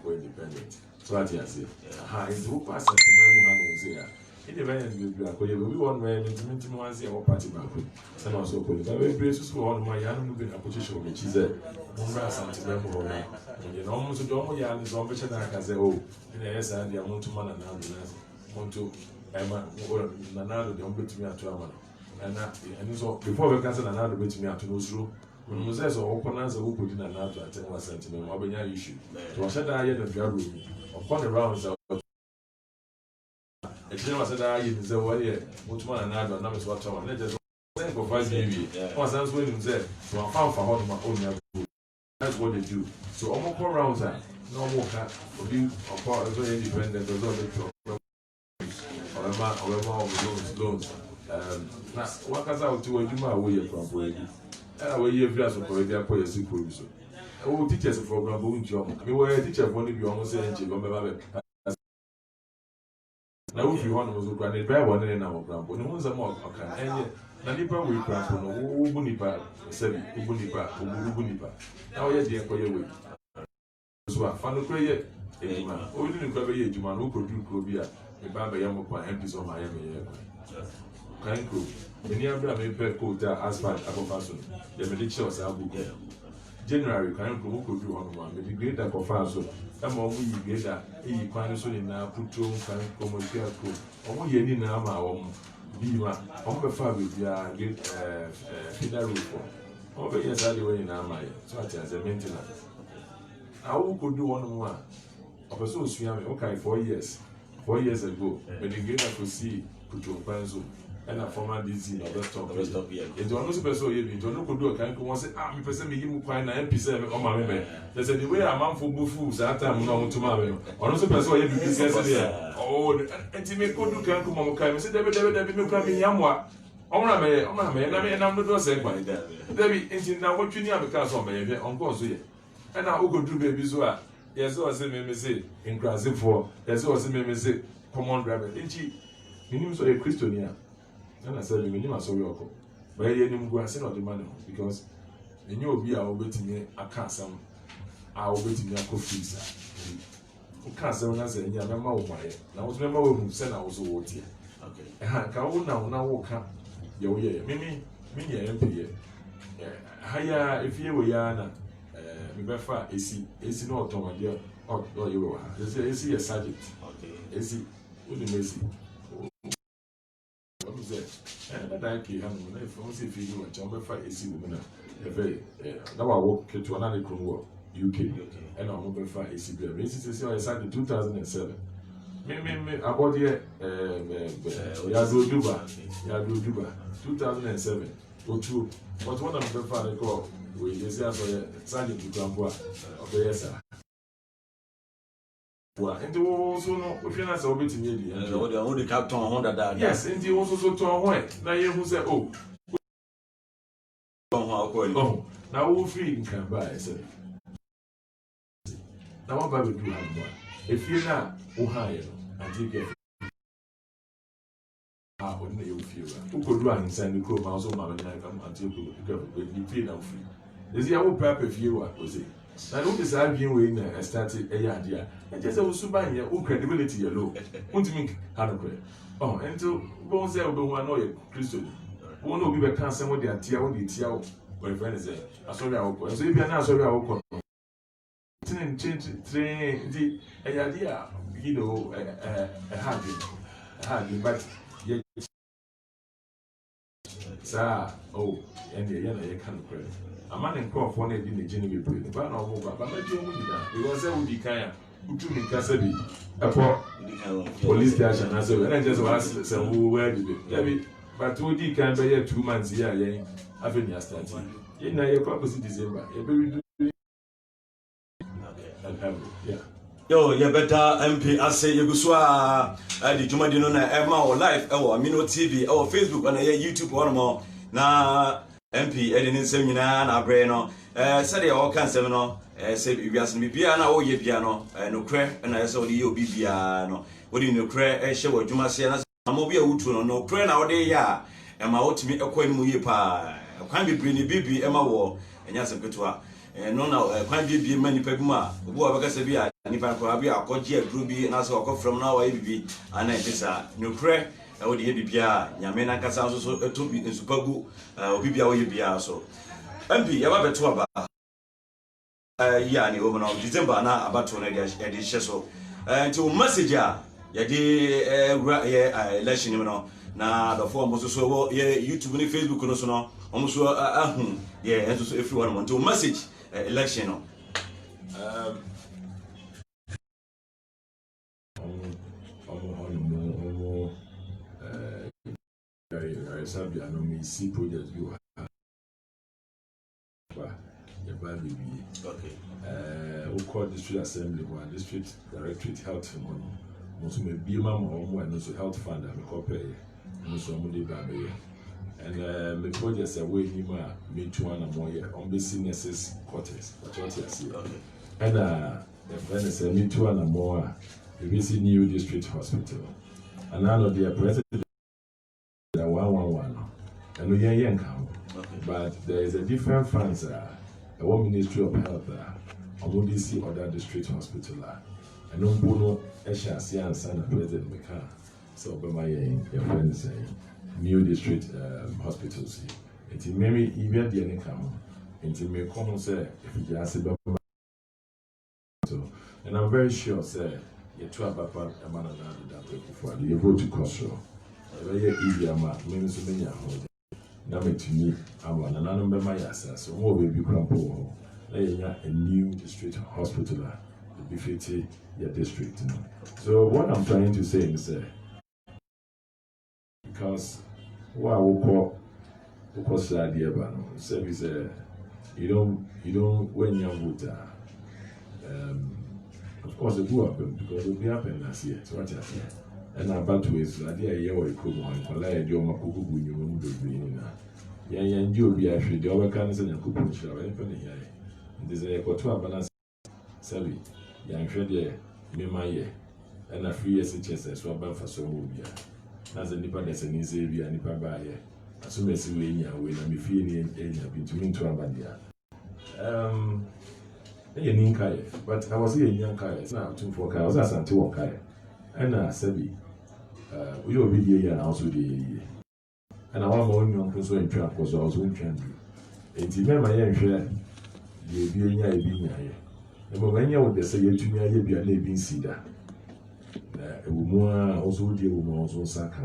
go independent. So what you say? Ha, it's who pass at the man who say. Independent will be a we want man to once a party back. And also, but we brace to one my young moving a position which is a Mumbrass and Timber. And you almost don't yarn is on which I can say, oh, in the S and the amount to man and want to Emma or Nanado, don't bet me at Trauma. And so before we cancel another bet me at Nusru, when Moses or opponents who put in another at 10 centimeter, Albania issue. To a set I had a fair room upon the rounds. A general said, I is the way, which man and I don't know what I let us for 5 baby. Once I was waiting there, so I found for my own. That's what they do. So almost 4 rounds are no more cat or be apart as well independent or loans. What has out to a Juma way from Brady? And I will give us for a poor secret. Oh, teachers for Bramboon job. You were a teacher of one of you almost saying, now, if you want to go to the one in our ground, but no one's a more and Nanipa will crack on Ubunipa, Sebi, Ubunipa. Now, yes, dear, for your way. So, I found a prayer. Oh, didn't cover you, Juman, who could do Cobia, the Baba Yamopa, and on my kind crew. When you have a pet coat, asphalt, Abafason, the Medichos, Abu. January, kind who could do on one, maybe greater for Faso. I'm all we get that he finds in our put to kind of commercial crew. Or we any now, Bima, on the family, we are get Fidel Rufo. Over yes, I do in our such as a maintenance. How could do one? Of a so swim, okay, 4 years. 4 years ago, when the greater could see put to Panzo. and a former DC no best stop here. It was also person you be to no could do a kind of say me person me give quite 9% on my member. They said the way a man for bufu that time no to my member. Also person you be business there. Oh, and me could do can come on kind say David me come in yamwa. Ona me na me na no do say kwa. David engine na what you need because on me on course here. And I go do baby so a yes o say me say in class for yes o say me say common driver. Enchi minim so a Christian. And I said, we need my sorry, but I didn't go and send out the money because you know, be our waiting a cancer. I will wait in your coffee, sir. Cancer, and I said, yeah, my mouth, I was never who sent I was over here. Okay, and I can't now walk up. Yo, yeah, Mimi, MP. Higher if you were Yana, Mibefa, AC not on my dear, or you were. They say, a sergeant. Okay, AC, what do you say? And I can't if I see if you want to fight a sea woman. Now I walk to another UK, and I'm going to fight a sea. This is I signed in 2007. Me about here, Yadu Juba, 2007. Go to what's one of the father called with the Sergeant to Grambois of the ESA. And the also no, if you're not so bit in the only captain on that. Yes, and you also to a way. Now you who say, oh, now all free can buy. Now what Bible do have one? If you're not Ohio, and you get wouldn't you feel who could run inside the crew mouse of my until you feel now free. Is the old papa if you are, was it? I know this arguing when I started a idea. And just I was so buying your credibility low. Won't you make Hanover? Oh, until Bones there will one know Christian. Won't know we were cancer with their tear with the tear. When a friend is there, I saw your own. So if you're not sorry, I will come. Change the idea, you know, a hard, but yet, sir, oh, and the young can't credit. A man in Crawford wanted in the genuine breed, but no more. But I do because I would be kind of to me, Casabi, a police station as well. And I just asked some who were it. But 2 D can be 2 months here, I've been yesterday. In a purpose December, yeah. Yo, you better MP. I say you go so the Juma Dino na Emma or live or Mino TV or Facebook and YouTube or more. Na MP edin nsem nyina na abre no said all kan sem no say biase no bibia na wo ye bia no no kre na yesa wo ye obi bia no wo di no kre hye wo dwuma se na mo bia wutu no no kre na wo de ya e ma wotimi ekwa ni mu ye pa kwan bibre ni bibi e ma wo enya se petua no na kwan bibi ma nipa bi ma obu wa baka se bia nipa ko abi akoje aduru bi na se okofram na wa ye bibi ana etisa no kre I would be Bia, Yamena Casas, to be in Supagu, Bibia, or Bia. So, MP, you have a tour about Yanni over now, December, now about to edition. So, to message ya, election, you know, now the form was so, YouTube and Facebook, no, almost, yeah, and so everyone want to message election. Sabia no me see project you have. Okay. We call district assembly one district directorate health money. Most may be mama or more and also health fund and copy and also money baby. And the projects are waiting me to one more year on the seniors quarters. That's what I see. And the friend is me to one more. We see new district hospital. And I know the president. 111 and we young count, but there is a different funds. One Ministry of Health, ODC other district hospital, and no bono Esha Sian Sana President Meka. So, by my your friend is saying new district hospitals. It may be even the income. It may come say if you just so, and I'm very sure say you two about a man that before you go to Crossroad. Very easy, means many are to me. I'm an anonymous by myself, so more will be crumpled. A new district hospital, the B50 your district. So, what I'm trying to say is because Wow, of course, idea, but service. You don't when you're good. Of course, it will happen because it will happen last year. So what I say, and about ways, idea you will come on. Collide your makuku when you want to be in. Yeah, and you'll be actually the other kinds of coupon show. Anything here. There's a quarter balance. Savvy, young Shredder, me my year, and a free SHS, so about for so movie. As a nipa that's an easy and nipa by year. As soon as you win, I'm feeling between two abadia. But I was here in young Kai, now 2 4 cars, as I'm 2 Kai. And Sebi, we will be here and also the year. And I want more young person in track because I was winning. And remember, my young share, the being here, being here. And when you would say to me, I be a living cedar. A woman also deal with also Saka.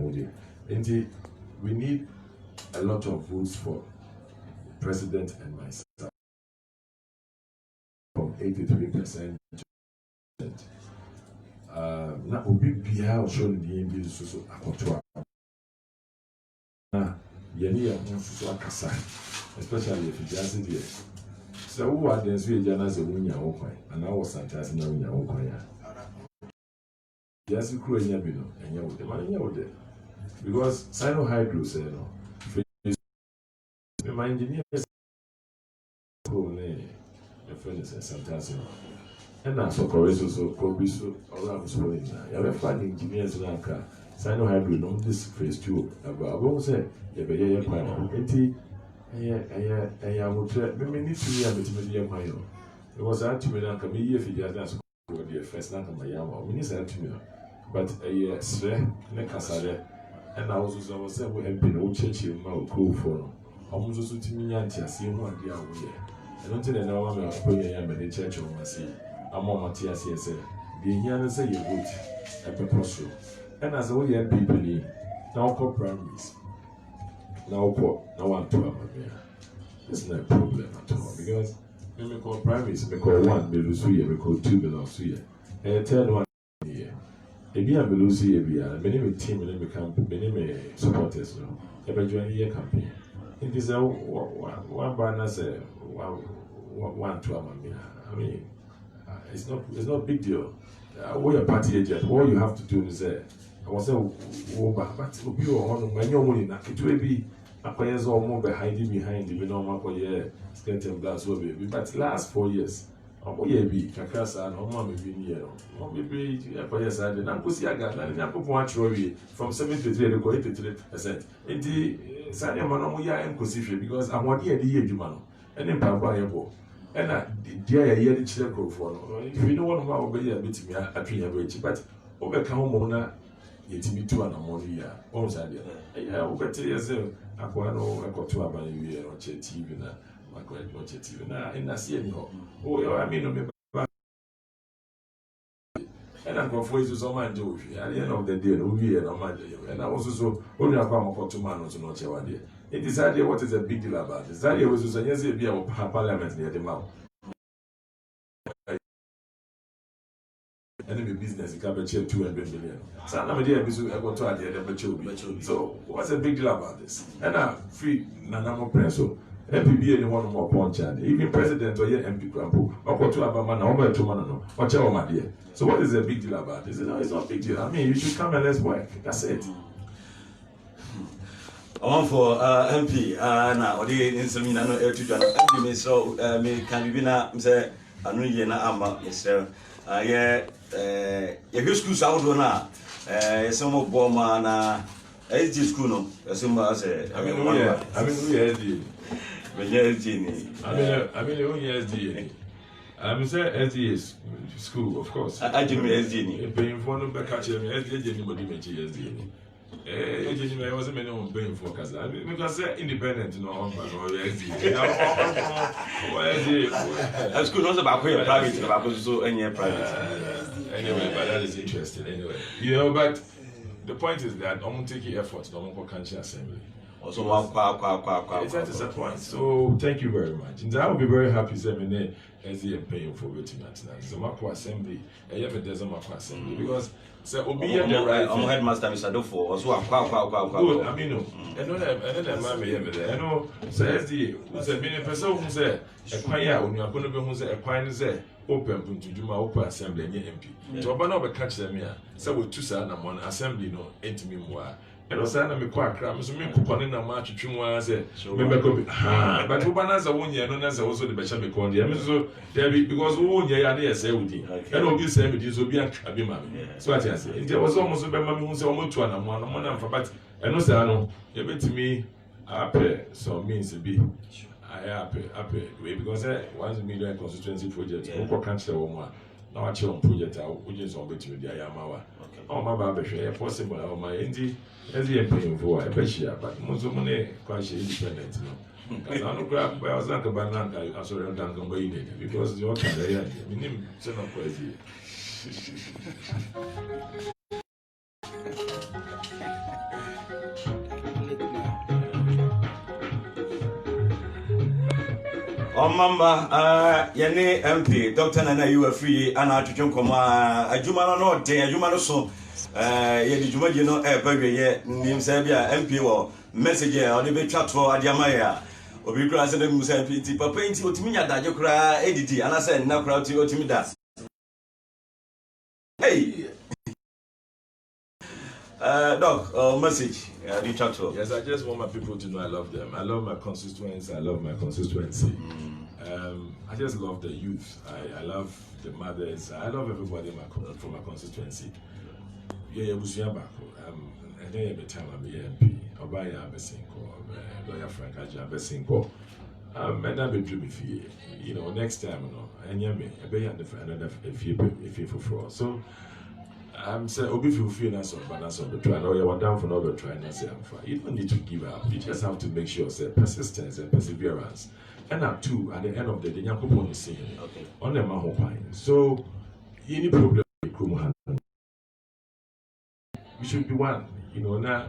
And we need a lot of votes for the president and myself. From 83%. Now, we be how shown the NBA so akotoa. Yeni ya so akasa, especially if you just there. So who are the sweet janas of Wunya Okwan, and I was fantastic now Wunya Okwan. Just crew in Yabino, and you with the money out there. Because Sino-Hydro say no. My engineer is the friends and sometimes. And now so Coreso, Cobiso, or I'm swelling now. You have finding engineers in our car. Sino-Hydro, no, this phase 2. About I won't say, you have a plan. I would need to be able to be a mile. It was out to me now, come here if you just the first night of my yam, or minister to me. But a year, Necasare, and I was saying, we have been old church in my cool for almost to me, Auntie, I see 1 year away. I don't think I know I'm going to be the church of my sea. I'm on Matthias here, say, the young say you would a purpose. And as we have people in now, call primaries. Now, one to them. It's not a problem at all because we call primaries, we call 1 Belusuya, we call 2 Belusuya. And third one here. If you have Belusuya, many team and become many supporters. Ever join your campaign. It is a one banner say 1 to them. I mean, it's not a big deal. We're a party agent. All you have to do is I was a but you are on my own money. It will be acquires all more behind the normal skeleton blast will be. But last 4 years, be Kakasa and Homa maybe near. Maybe acquires and then Ankusiaga and Napo from 73 to 83%. In the Sadia Manoya and Cosifi because I want here the year Jumano and then Papa. And I dear year the children for. If you don't want to obey a bit me at 3 years, but overcome Mona. Yet me 2 and a more year. Almost idea. Yeah, over 2 years. I got to about a year on TV now. I got to watch TV now. And I see any hope. Oh, I mean, and I'm going for you so much. At the end of the day, we'll be a man. And I also so only a farm of 2 months to not your idea. It is idea what is a big deal about this. Idea was a yes, be our parliament near the mouth. Enemy business, you can achieve 200 million. So I'm going to add so what's the big deal about this? And I free Nanamo Preso, MPB and one more punch, even president or MP Crampo, or to Abamana, or to Manano, or Chow, my dear. So what is the big deal about this? No, it's not a big deal. I mean, you should come and let's work. That's it. On for MP, now, the Insamina, no air to John, MP, so me can be now, say, I know you're not Mr. Your school's out on some of Boma SD school. No, as soon as I mean, we are SD. I mean, only SD. I'm saying SD school, of course. I do SD. Paying for them, catching SD, anybody mention SD. I wasn't paying for Casa because they're independent, no, SD. That's good, not about private, about so any private. Anyway, but that is interesting anyway. You know, but the point is that I'm taking effort to the country assembly. Also, one It's at a point. So thank you very much. And I will be very happy saying as he paying for waiting at now. So my assembly, I have a dozen of assembly because so obi the right. I'm headmaster Mr. Dofo. Also, good. I mean, another man may have there. I know. So as the who's a many person who say a choir when you are going to be who's a choir say open to do my open assembly and MP. So Obama will catch them here. So we two side and one assembly no intimate more. And also, I'm quite cram. So me coupon in a match between one as a member. But Obana's a 1 year, no, as also the Bishop Condi. I mean, so David, because 1 year, I say with you. And all this same with you, so be a mammy. So I say, there was almost a mammy who's almost one and one for but and also, I know, you bet to me, I pay so means to be. I pay because 1 million constituency project, no cancer woman. Now I chill on project, which is on between the Ayamawa. Oh, my baby, possible. Oh, my Indy, as he paying for a beshia, but most of money quite independent. I don't grab, I was like a banana, I saw a duncan baby because you're kind of young. I mean, it's not crazy. Mamba, Yane MP, Doctor Nana, you are free, and I to jump come a Jumano no day, a Jumano so, Yedi you know, a baby, name Sabia, MP or messenger, or the chat for Adiamaya, or we cross the Musa PT, but painting what me that you cry, ADT, and I said, now crowd to me that. Hey, Doc, message, the chat for. Yes, I just want my people to know I love them. I love my constituency. I love my constituency. I just love the youth. I love the mothers. I love everybody from my constituency. Yeah, and then every time I'm MP, Obaya Abesinko, Lawyer Frank Aja Abesinko. And that be dreaming for you. You know, next time, you know, and yeah, me, I be another if you for fraud. So. I'm saying, Obi feel that's on balance on the try. Now you're down for another try and say I'm fine. You don't need to give up. You just have to make sure say persistence and perseverance. And at two, at the end of the day, you're going to see it. On the man. So any problem we should be one. You know now.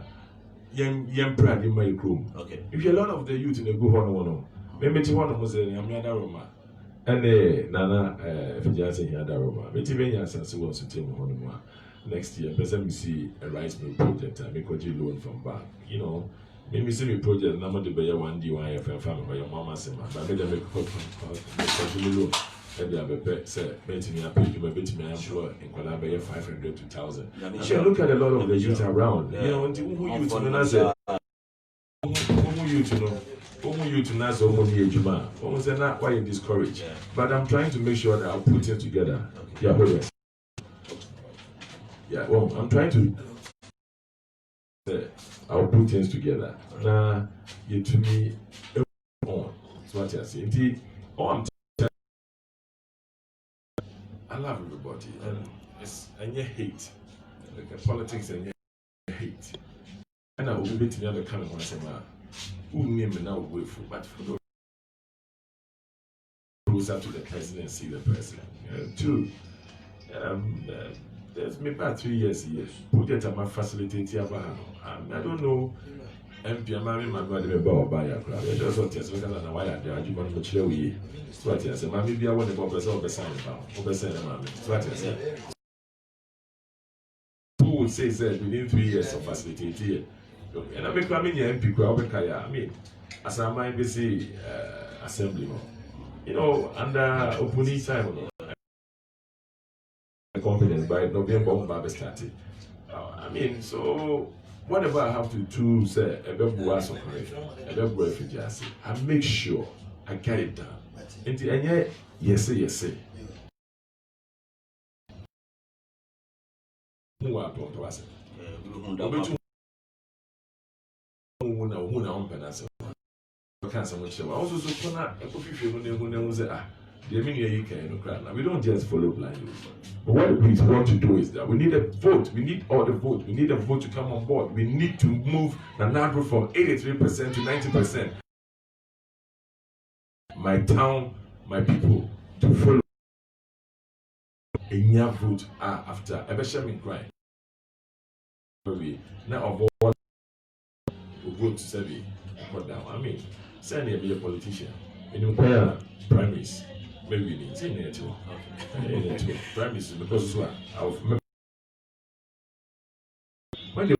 Young pride in my room. Okay. If you're a lot of the youth in the go on, maybe to one of us I'm not Roma. And Nana Fijansi here Roma. Maybe when you're sensible wants to take me next year, present we see a rice mill project and make a loan from bank. You know, maybe see me project number the bear 1D, 1FM family by your mama sema. But maybe make a loan. Maybe I bet say betting me a pay you bet me employ in Colombia 500 to 1,000. You look at a lot of the youth around. You know, who you to know say who you to know. You to know almost not why you discouraged. But I'm trying to make sure that I'll put it together. Yeah, well, I'm trying to I'll put things together. Now, you to me on. That's what I say. I love everybody, and you hate like politics and you hate. And I will be to the other kind of one say, who name now wait for, but for the closer to the president, see the president. Two, there's maybe about 3 years here. Project I'm facilitating about. I don't know. MP, I'm my brother about buy a crowd. I just want to tell you that why I do. You want to chill with you. So I say, Mammy, be a one about the sign about. So I say, who would say that within 3 years of facilitating? And I make MP crowd. I mean, as I might be say, assembly. You know, under opening time, confidence by November, Baba started. I mean, so whatever I have to do, say, a better refugees, I make sure I get it done. And yet, yes. Who are going to us? We don't just follow blindly. But what we want to do is that we need a vote. We need all the vote. We need a vote to come on board. We need to move Nanagro from 83% to 90%. My town, my people, to follow a new vote after a Benjamin cry. Now of all vote to say put down. I mean, send me a politician. And you require primaries. Maybe you need to primaries because when they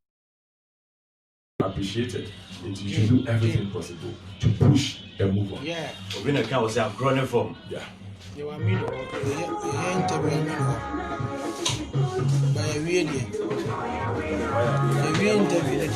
appreciate it, you should do everything possible to push and move on. Yeah. Obina can was a growing form. Yeah. You want me to interview by a video. A interview.